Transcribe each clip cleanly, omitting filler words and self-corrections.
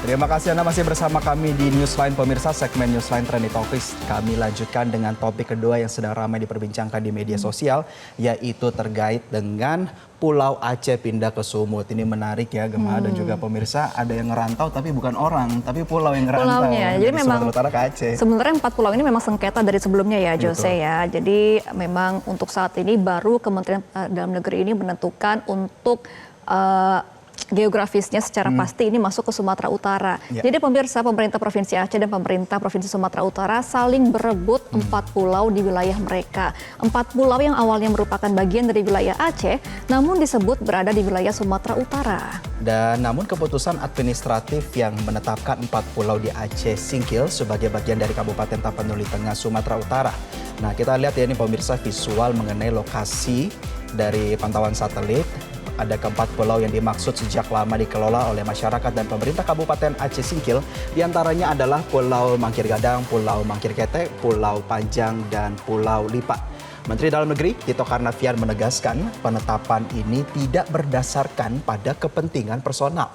Terima kasih Anda masih bersama kami di Newsline pemirsa, segmen Newsline Trending Topics. Kami lanjutkan dengan topik kedua yang sedang ramai diperbincangkan di media sosial, yaitu terkait dengan Pulau Aceh pindah ke Sumut. Ini menarik ya Gemma dan juga pemirsa, ada yang ngerantau tapi bukan orang, tapi pulau yang ngerantau. Pulaunya. Jadi memang Sumatera Utara ke Aceh. Sebenarnya 4 pulau ini memang sengketa dari sebelumnya ya Jose ya. Jadi memang untuk saat ini baru Kementerian Dalam Negeri ini menentukan untuk geografisnya secara pasti ini masuk ke Sumatera Utara. Jadi pemirsa, pemerintah Provinsi Aceh dan pemerintah Provinsi Sumatera Utara saling berebut 4 pulau di wilayah mereka. 4 pulau yang awalnya merupakan bagian dari wilayah Aceh, namun disebut berada di wilayah Sumatera Utara. Dan namun keputusan administratif yang menetapkan 4 pulau di Aceh Singkil sebagai bagian dari Kabupaten Tapanuli Tengah, Sumatera Utara. Nah, kita lihat ya ini pemirsa visual mengenai lokasi dari pantauan satelit. Ada keempat pulau yang dimaksud sejak lama dikelola oleh masyarakat dan pemerintah Kabupaten Aceh Singkil. Di antaranya adalah Pulau Mangkir Gadang, Pulau Mangkir Kete, Pulau Panjang, dan Pulau Lipa. Menteri Dalam Negeri Tito Karnavian menegaskan penetapan ini tidak berdasarkan pada kepentingan personal.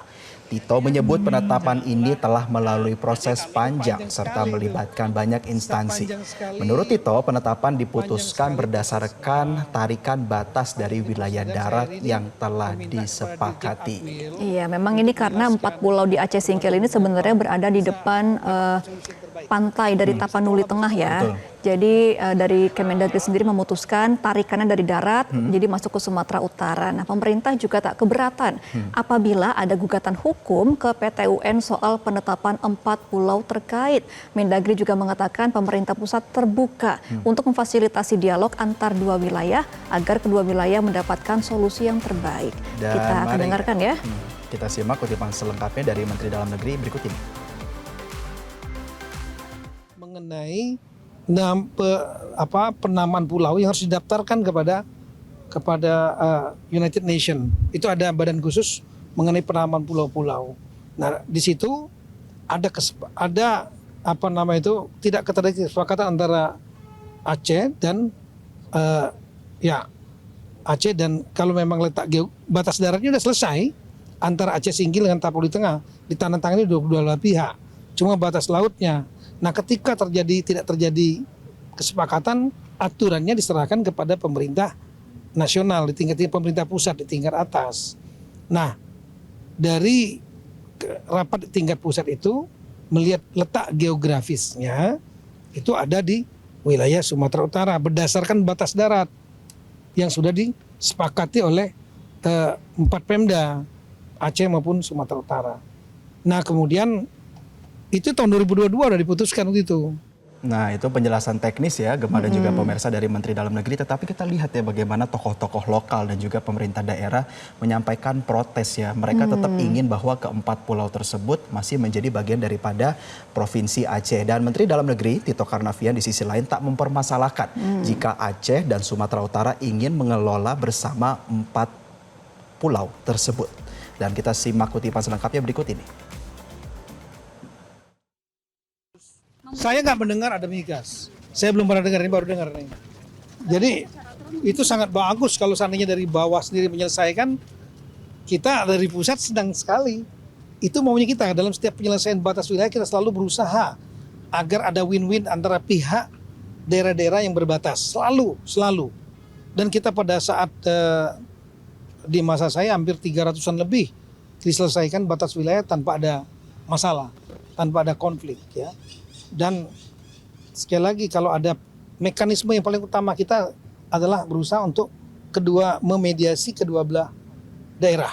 Tito menyebut penetapan ini telah melalui proses panjang serta melibatkan banyak instansi. Menurut Tito, penetapan diputuskan berdasarkan tarikan batas dari wilayah darat yang telah disepakati. Iya, memang ini karena 4 pulau di Aceh Singkil ini sebenarnya berada di depan pantai dari Tapanuli Tengah ya. Betul. Jadi dari Kemendagri sendiri memutuskan tarikannya dari darat jadi masuk ke Sumatera Utara. Nah, pemerintah juga tak keberatan apabila ada gugatan hukum ke PT UN soal penetapan 4 pulau terkait. Mendagri juga mengatakan pemerintah pusat terbuka untuk memfasilitasi dialog antar dua wilayah agar kedua wilayah mendapatkan solusi yang terbaik. Dan Kita akan dengarkan ya. Kita simak kutipan selengkapnya dari Menteri Dalam Negeri berikut ini. Mengenai penamaan pulau yang harus didaftarkan kepada United Nation. Itu ada badan khusus mengenai penamaan pulau-pulau. Nah, di situ ada tidak terjadi kesepakatan antara Aceh dan Aceh, dan kalau memang letak batas daratnya sudah selesai antara Aceh Singkil dengan Tapanuli Tengah, ditandatangani dua pihak. Cuma batas lautnya. Nah, ketika tidak terjadi kesepakatan, aturannya diserahkan kepada pemerintah nasional di tingkat pemerintah pusat di tingkat atas. Nah, dari rapat di tingkat pusat itu melihat letak geografisnya itu ada di wilayah Sumatera Utara berdasarkan batas darat yang sudah disepakati oleh 4 Pemda Aceh maupun Sumatera Utara. Nah, kemudian itu tahun 2022 sudah diputuskan itu. Nah, itu penjelasan teknis ya, Gemma dan juga pemirsa dari Menteri Dalam Negeri. Tetapi kita lihat ya bagaimana tokoh-tokoh lokal dan juga pemerintah daerah menyampaikan protes ya. Mereka tetap ingin bahwa keempat pulau tersebut masih menjadi bagian daripada Provinsi Aceh. Dan Menteri Dalam Negeri Tito Karnavian di sisi lain tak mempermasalahkan jika Aceh dan Sumatera Utara ingin mengelola bersama 4 pulau tersebut. Dan kita simak kutipan selengkapnya berikut ini. Saya nggak mendengar ada migas. Saya belum pernah dengar, ini baru dengar nih. Jadi itu sangat bagus kalau seandainya dari bawah sendiri menyelesaikan. Kita dari pusat sedang sekali. Itu maunya kita dalam setiap penyelesaian batas wilayah kita selalu berusaha agar ada win-win antara pihak daerah-daerah yang berbatas. Selalu. Dan kita pada saat di masa saya hampir 300-an lebih diselesaikan batas wilayah tanpa ada masalah, tanpa ada konflik ya. Dan sekali lagi kalau ada mekanisme yang paling utama kita adalah berusaha untuk memediasi kedua belah daerah.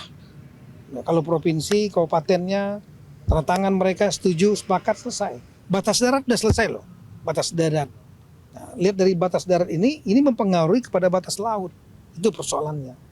Nah, kalau provinsi, kabupatennya, tanda tangan mereka setuju, sepakat, selesai. Batas darat sudah selesai loh, batas darat. Nah, lihat dari batas darat ini mempengaruhi kepada batas laut. Itu persoalannya.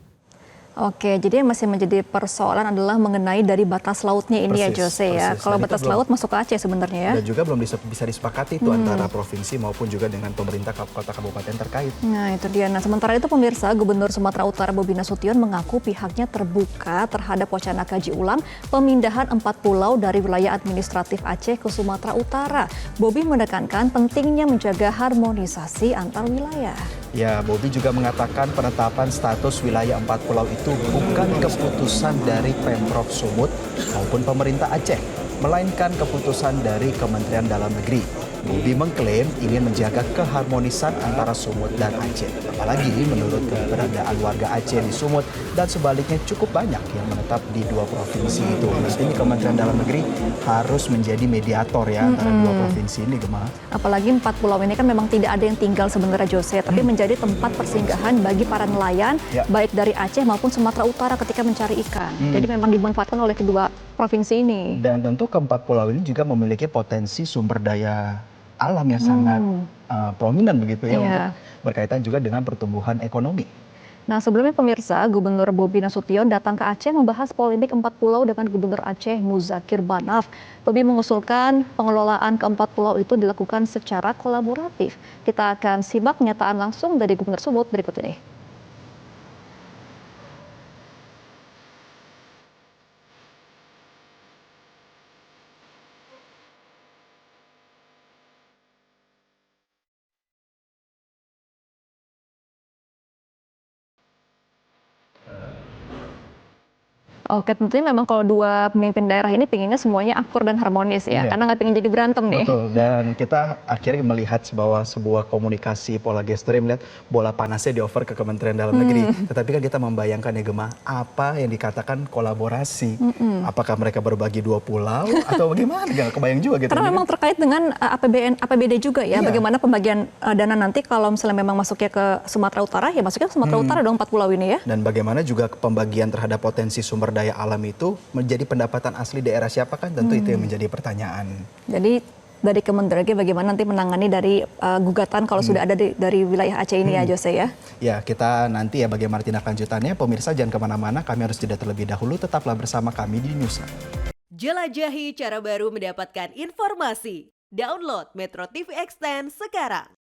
Oke, jadi yang masih menjadi persoalan adalah mengenai dari batas lautnya ini ya Jose ya. Kalau batas laut masuk ke Aceh sebenarnya ya. Dan juga belum bisa disepakati itu antara provinsi maupun juga dengan pemerintah kota kabupaten terkait. Nah itu dia. Nah sementara itu pemirsa, Gubernur Sumatera Utara Bobi Nasution mengaku pihaknya terbuka terhadap wacana kaji ulang pemindahan 4 pulau dari wilayah administratif Aceh ke Sumatera Utara. Bobi menekankan pentingnya menjaga harmonisasi antar wilayah. Ya, Bobi juga mengatakan penetapan status wilayah 4 pulau itu bukan keputusan dari Pemprov Sumut maupun pemerintah Aceh. melainkan keputusan dari Kementerian Dalam Negeri. Bobi mengklaim ingin menjaga keharmonisan antara Sumut dan Aceh. Apalagi menurut keberadaan warga Aceh di Sumut dan sebaliknya cukup banyak yang menetap di dua provinsi itu. Mestinya Kementerian Dalam Negeri harus menjadi mediator ya antara dua provinsi ini, Gemma. Apalagi 4 pulau ini kan memang tidak ada yang tinggal sebenarnya Jose, tapi menjadi tempat persinggahan bagi para nelayan baik dari Aceh maupun Sumatera Utara ketika mencari ikan. Jadi memang dimanfaatkan oleh kedua provinsi ini. Dan tentu keempat pulau ini juga memiliki potensi sumber daya alam yang sangat prominent begitu ya untuk berkaitan juga dengan pertumbuhan ekonomi. Nah, sebelumnya pemirsa, Gubernur Bobi Nasution datang ke Aceh membahas polemik 4 pulau dengan Gubernur Aceh Muzakir Banaf. Bobi mengusulkan pengelolaan keempat pulau itu dilakukan secara kolaboratif. Kita akan simak pernyataan langsung dari Gubernur Sumut berikut ini. Oke, tentunya memang kalau dua pemimpin daerah ini pinginnya semuanya akur dan harmonis ya, karena nggak pengen jadi berantem nih. Betul, dan kita akhirnya melihat bahwa sebuah komunikasi pola gesture melihat bola panasnya diover ke Kementerian Dalam Negeri. Tetapi kan kita membayangkan ya Gemma, apa yang dikatakan kolaborasi. Apakah mereka berbagi dua pulau atau bagaimana? Gak kebayang juga gitu. Karena memang terkait dengan APBD juga ya, bagaimana pembagian dana nanti kalau misalnya memang masuknya ke Sumatera Utara, ya masuknya ke Sumatera Utara dong 4 pulau ini ya. Dan bagaimana juga pembagian terhadap potensi sumber daya alam itu menjadi pendapatan asli daerah siapa kan tentu itu yang menjadi pertanyaan. Jadi dari Kementerian bagaimana nanti menangani dari gugatan kalau sudah ada dari wilayah Aceh ini ya Jose ya? Ya kita nanti ya bagaimana tindak lanjutannya. Pemirsa jangan kemana-mana, kami harus jeda terlebih dahulu. Tetaplah bersama kami di Newsroom. Jelajahi cara baru mendapatkan informasi. Download Metro TV Extend sekarang.